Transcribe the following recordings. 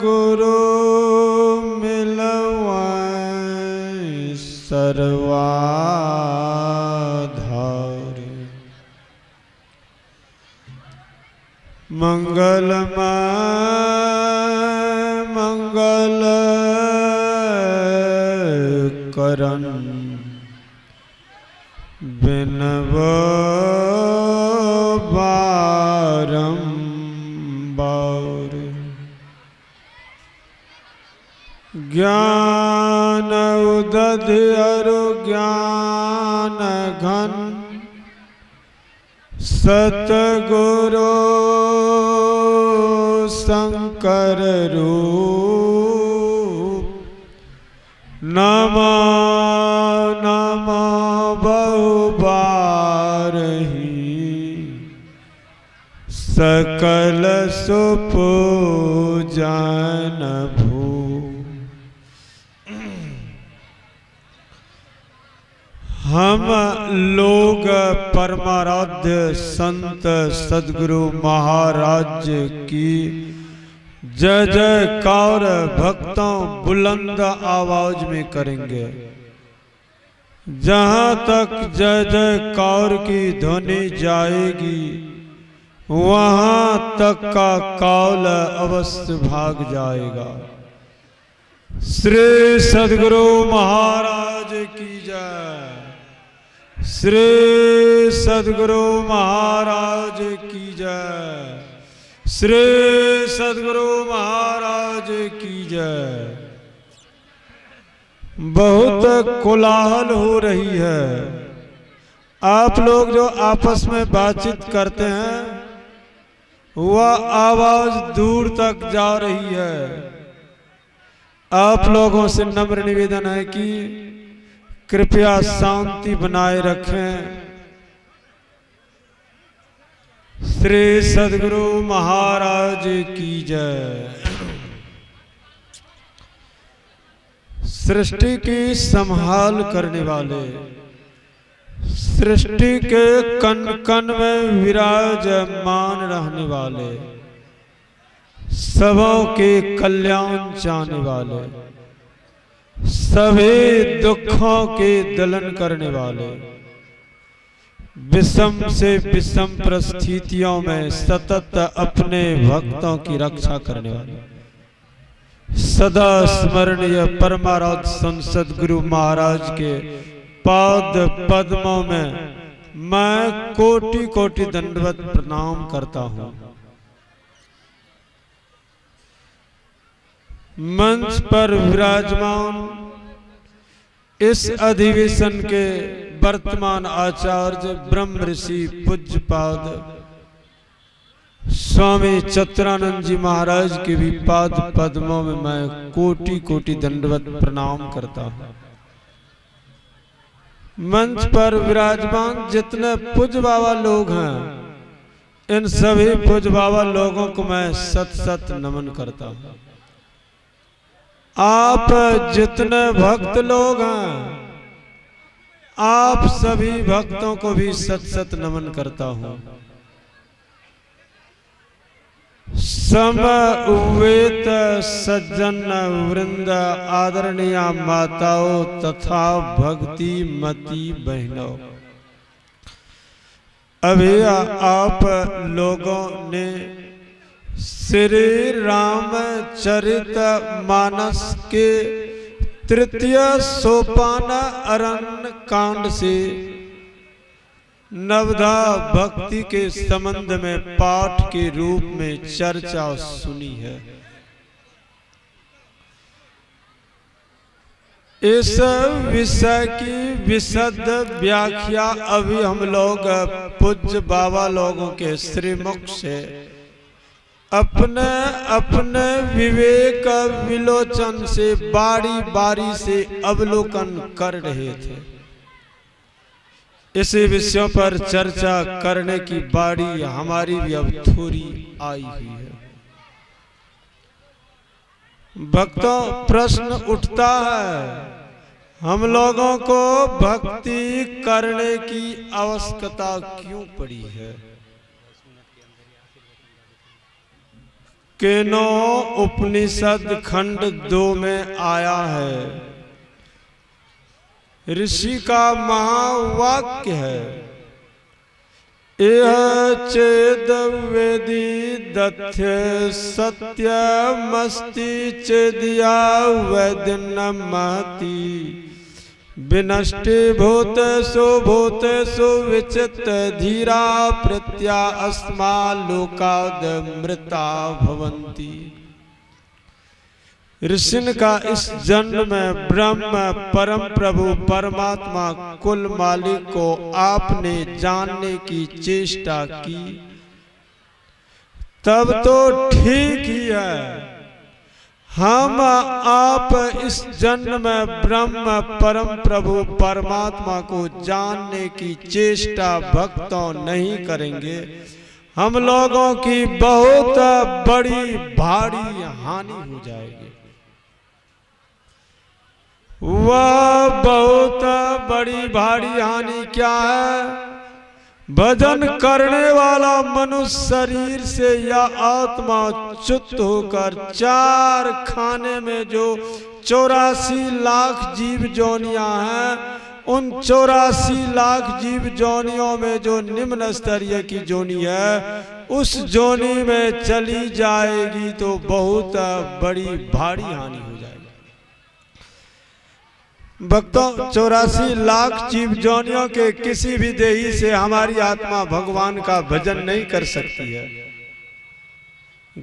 गुरु मिलवा सर्वाधार। मंगलमय मंगल करन बिनवो बारंबार। ज्ञान उदधि अरु ज्ञान घन सतगुरु शंकर रूप। नमो नमो बहुबारही सकल सुपूजन भू। हम लोग परमाराध्य संत सद्गुरु महाराज की जय जयकार भक्तों बुलंद आवाज में करेंगे। जहां तक जय जयकार की ध्वनि जाएगी वहां तक का काल अवश्य भाग जाएगा। श्री सद्गुरु महाराज की जय। श्री सद्गुरु महाराज की जय। श्री सद्गुरु महाराज की जय। बहुत कोलाहल हो रही है। आप लोग जो आपस में बातचीत करते हैं वह आवाज दूर तक जा रही है। आप लोगों से नम्र निवेदन है कि कृपया शांति बनाए रखें। श्री सद्गुरु महाराज की जय। सृष्टि की संभाल करने वाले, सृष्टि के कण कण में विराजमान रहने वाले, सबों के कल्याण चाहने वाले, सभी दुखों के दलन करने वाले, विषम से विषम परिस्थितियों में सतत अपने भक्तों की रक्षा करने वाले, सदा स्मरणीय परमाराध्य संत सद्गुरु महाराज के पाद पद्मों में मैं कोटि कोटि दंडवत प्रणाम करता हूँ। मंच पर विराजमान इस अधिवेशन के वर्तमान आचार्य ब्रह्म ऋषि पूज्यपाद स्वामी चित्रानंद जी महाराज के भी पाद पद्मों में मैं कोटि कोटि दंडवत प्रणाम करता हूँ। मंच पर विराजमान जितने पूज्य बाबा लोग हैं इन सभी पूज्य बाबा लोगों को मैं सत सत नमन करता हूँ। आप जितने भक्त लोग हैं आप सभी भक्तों को भी सत सत नमन करता हूँ। समवेत सज्जन वृंद आदरणीय माताओं तथा भक्ति मती बहनों, अभी आप लोगों ने श्री रामचरित मानस के तृतीय सोपान अरण्य कांड से नवधा भक्ति के संबंध में पाठ के रूप में चर्चा सुनी है। इस विषय की विशद व्याख्या अभी हम लोग पूज्य बाबा लोगों के श्रीमुख से अपने अपने विवेक विलोचन से बारी बारी से अवलोकन कर रहे थे। इसी विषयों पर चर्चा करने की बारी हमारी भी अब थोड़ी आई हुई है। भक्तों, प्रश्न उठता है हम लोगों को भक्ति करने की आवश्यकता क्यों पड़ी है? केनो उपनिषद खंड 2 में आया है। ऋषि का महावाक्य है, यह चेद वेदी दथ्य सत्यमस्ति चेदिया वैदिन्न महति विनष्टि भूतेषु विचित धीरा प्रत्या अस्मा लोकाद मृता भवन्ति। ऋषिन का इस जन्म में ब्रह्म परम प्रभु परमात्मा कुल मालिक को आपने जानने की चेष्टा की, तब तो ठीक ही है। हम आप इस जन्म में ब्रह्म परम प्रभु परमात्मा को जानने की चेष्टा भक्तों नहीं करेंगे, हम लोगों की बहुत बड़ी भारी हानि हो जाएगी। वह बहुत बड़ी भारी हानि क्या है? भजन करने वाला मनुष्य शरीर से या आत्मा च्युत होकर 4 खाने में जो 84 लाख जीव जोनियां हैं, उन 84 लाख जीव जोनियों में जो निम्न स्तरीय की जोनी है, उस जोनी में चली जाएगी तो बहुत बड़ी भारी हानि हो जाएगी। भक्तों, 84 लाख जीव जोनियों के किसी भी देही से हमारी आत्मा भगवान का भजन नहीं कर सकती है।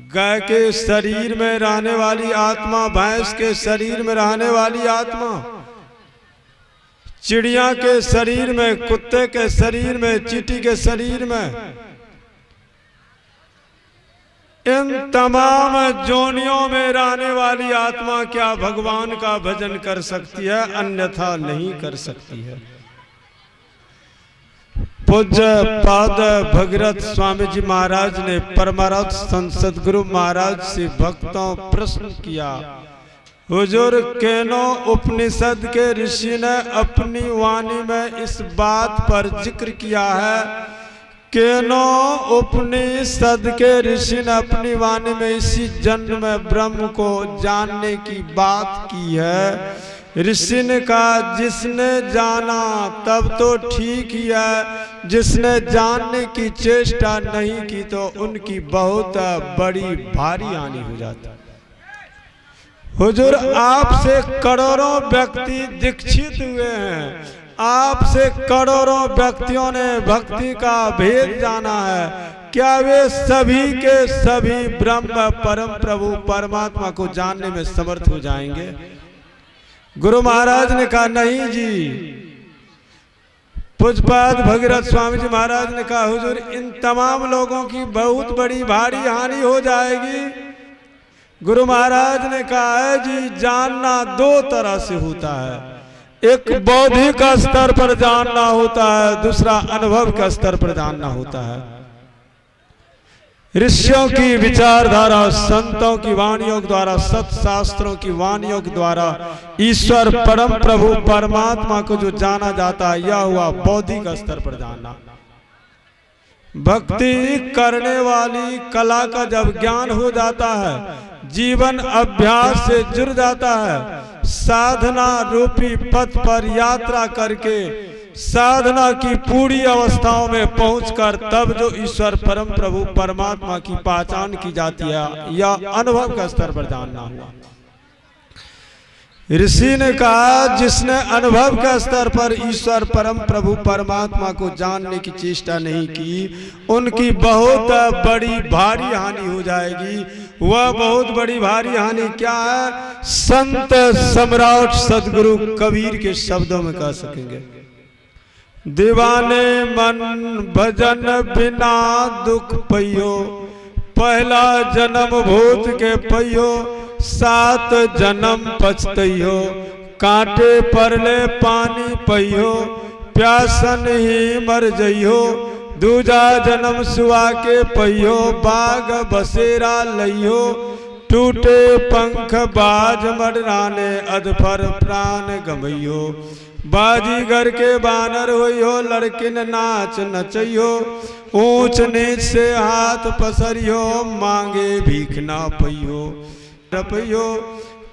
गाय के शरीर में रहने वाली आत्मा, भैंस के शरीर में रहने वाली आत्मा, चिड़िया के शरीर में, कुत्ते के शरीर में, चींटी के शरीर में, इन तमाम जोनियों में रहने वाली आत्मा क्या भगवान का भजन कर सकती है? अन्यथा नहीं कर सकती है। पूज्य पाद भगीरथ स्वामी जी महाराज ने परमार्थ संसद गुरु महाराज से भक्तों प्रश्न किया, हुजूर, केनो उपनिषद के ऋषि ने अपनी वाणी में इस बात पर जिक्र किया है, केनो उपनिषद के ऋषि ने अपनी वाणी में इसी जन्म में ब्रह्म को जानने की बात की है। ऋषि ने कहा, जिसने जाना तब तो ठीक ही है, जिसने जानने की चेष्टा नहीं की तो उनकी बहुत बड़ी भारी हानि हो जाती है। हुजूर, आपसे करोड़ों व्यक्ति दीक्षित हुए हैं, आपसे करोड़ों व्यक्तियों ने भक्ति का भेद जाना है, क्या वे सभी के सभी ब्रह्म परम प्रभु परमात्मा को जानने में समर्थ हो जाएंगे? गुरु महाराज ने कहा, नहीं जी। पूज्यपाद भगीरथ स्वामी जी महाराज ने कहा, हुजूर, इन तमाम लोगों की बहुत बड़ी भारी हानि हो जाएगी। गुरु महाराज ने कहा है जी, जानना 2 तरह से होता है, एक बौद्धिक स्तर पर जानना होता है, दूसरा अनुभव के स्तर पर जानना होता है। ऋषियों की विचारधारा, संतों की वाणियों के द्वारा, सत्शास्त्रों की वाणियों के द्वारा ईश्वर परम प्रभु परमात्मा को जो जाना जाता है, यह हुआ बौद्धिक स्तर पर जानना। भक्ति करने वाली कला का जब ज्ञान हो जाता है, जीवन अभ्यास से जुड़ जाता है, साधना रूपी पथ पर यात्रा करके साधना की पूरी अवस्थाओं में पहुंचकर तब जो ईश्वर परम प्रभु परमात्मा की पहचान की जाती है, यह अनुभव का स्तर पर जानना हुआ। ऋषि ने कहा, जिसने अनुभव के स्तर पर ईश्वर परम प्रभु परमात्मा को जानने की चेष्टा नहीं की, उनकी बहुत बड़ी भारी हानि हो जाएगी। वह बहुत बड़ी भारी हानि क्या है? संत सम्राट सदगुरु कबीर के शब्दों में कह सकेंगे, दीवाने मन भजन बिना दुख पइयो, पहला जन्म भूत के पइयो, 7 जन्म पछतइयो, कांटे परले पानी पइयो, प्यासन ही मर जइयो, दूजा जन्म सुआ के पइयो, बाग बसेरा लइयो, टूटे पंख बाज मडराने अधफर प्राण गमइयो। बाजीगर के बानर होइयो लड़किन नाच नचइयो। ऊंच नीच से हाथ पसरियो मांगे भीख ना पइयो। रपइयो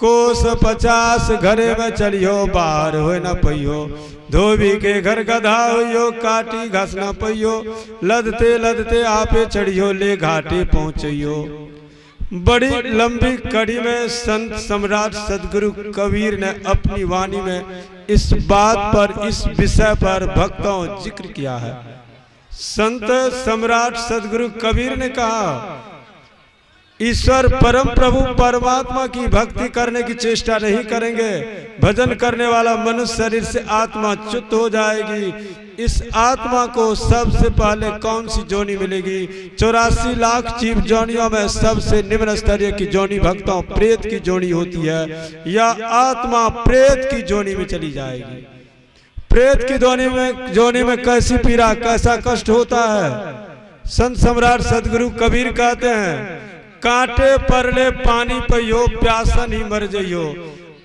कोस 50 घरे में चलियो बाहर हो न पइयो। धोबी के घर गधा होइयो काटी घस न पइयो। लदते लदते आपे चढ़ियो ले घाटे पहुँचियो। बड़ी लंबी कड़ी में संत सम्राट सदगुरु कबीर ने अपनी वाणी में इस बात पर, इस विषय पर भक्तों जिक्र किया है। संत सम्राट सदगुरु कबीर ने कहा, ईश्वर परम प्रभु परमात्मा की भक्ति करने की चेष्टा नहीं करेंगे। भजन करने वाला मनुष्य शरीर से आत्मा च्युत हो जाएगी। इस आत्मा को सबसे पहले कौन सी जोनी मिलेगी? 84 लाख जीव जोनियों में सबसे निम्न स्तरीय की जोनी भक्तों प्रेत की जोनी होती है। यह आत्मा प्रेत की जोनी में चली जाएगी। प्रेत की जोनी में कैसी पीड़ा, कैसा कष्ट होता है। संत सम्राट सदगुरु कबीर कहते हैं, कांटे परले पानी पियो प्यासन ही मर जइयो।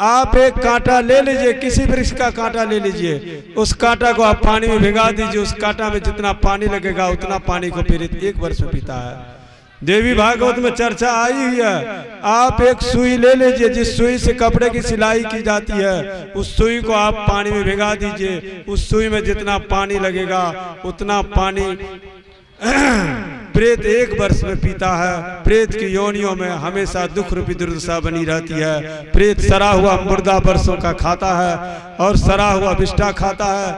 आप एक कांटा ले लीजिए, किसी वृक्ष का कांटा ले लीजिए, उस कांटा को आप पानी में भिगा दीजिए। उस कांटा में जितना पानी लगेगा उतना पानी को पीड़ित 1 वर्ष में पीता है। देवी भागवत में चर्चा आई हुई है। आप एक सुई ले लीजिए, जिस सुई से कपड़े की सिलाई की जाती है, उस सुई को आप पानी में भिगा दीजिए। उस सुई में जितना पानी लगेगा उतना पानी प्रेत 1 वर्ष में पीता है। प्रेत की योनियों में हमेशा दुख रूपी दुर्दशा बनी रहती है। प्रेत सड़ा हुआ मुर्दा वर्षों का खाता है और सड़ा हुआ विष्ठा खाता है।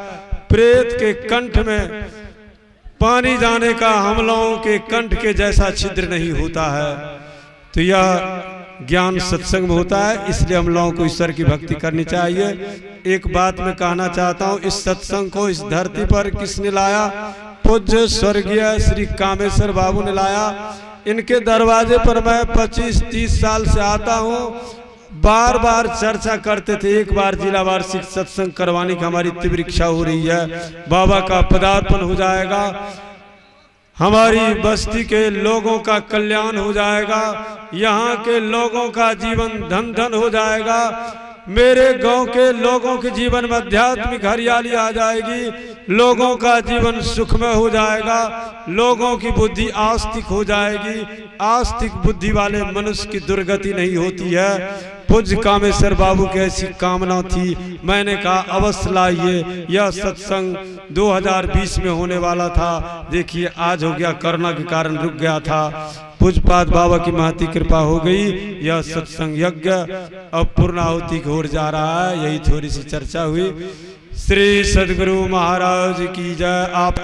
प्रेत के कंठ में पानी जाने का हम लोगों के कंठ के जैसा छिद्र नहीं होता है। तो यह ज्ञान सत्संग में होता है, इसलिए हम लोगों को ईश्वर की भक्ति करनी चाहिए। एक बात मैं कहना चाहता हूँ, इस सत्संग को इस धरती पर किसने लाया? पूज्य स्वर्गीय श्री कामेश्वर बाबू ने लाया। इनके दरवाजे पर मैं 25-30 साल से आता हूँ। बार बार चर्चा करते थे, एक बार जिला वार्षिक सत्संग करवाने की हमारी तीव्र इच्छा हो रही है। बाबा का पदार्पण हो जाएगा, हमारी बस्ती के लोगों का कल्याण हो जाएगा, यहाँ के लोगों का जीवन धन धन हो जाएगा, मेरे गांव के लोगों के जीवन में आध्यात्मिक हरियाली आ जाएगी, लोगों का जीवन सुखमय हो जाएगा, लोगों की बुद्धि आस्तिक हो जाएगी। आस्तिक बुद्धि वाले मनुष्य की दुर्गति नहीं होती है। पूज्य कामेश्वर बाबू की ऐसी कामना थी। मैंने कहा अवश्य लाइए। यह सत्संग 2020 में होने वाला था, देखिए आज हो गया, कोरोना के कारण रुक गया था। पूज्यपाद बाबा की महती कृपा हो गई। यह सत्संग यज्ञ अब पूर्णाहुति की ओर जा रहा है। यही थोड़ी सी चर्चा हुई। श्री सदगुरु महाराज की जय। आप